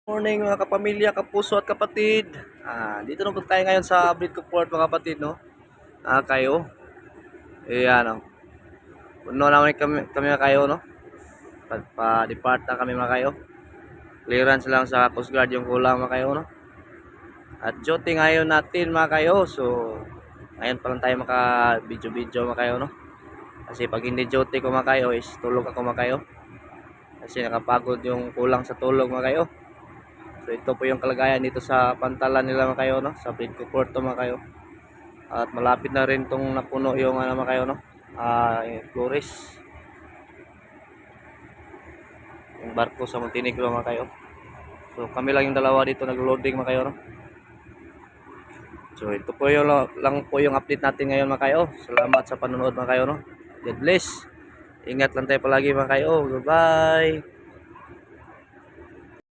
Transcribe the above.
Morning mga kapamilya, kapuso at kapatid. Dito na po tayo ngayon sa Bridco Port mga kapatid, no? Kayo. Ayan, oh. Puno naman kami mga kayo, no? Pa-depart na kami mga kayo. Clearance lang sa Coast Guard yung kulang mga kayo, no? At duty ngayon natin mga kayo. So, ngayon pa lang tayo maka-video-video mga kayo, no? Kasi pag hindi duty ko mga kayo is tulog ako mga kayo. Kasi nakapagod yung kulang sa tulog mga kayo. So ito po yung kalagayan dito sa pantalan nila mga kayo, no? Sa Bridco Porto mga kayo. At malapit na rin tong napuno yung ano mga kayo, no? Yung Flores. Yung barko sa Montenegro mga kayo. So kami lang yung dalawa dito nag-loading mga kayo, no? So ito po yung lang po yung update natin ngayon mga kayo. Salamat sa panonood mga kayo, no? God bless. Ingat lang tayo palagi mga kayo. Goodbye.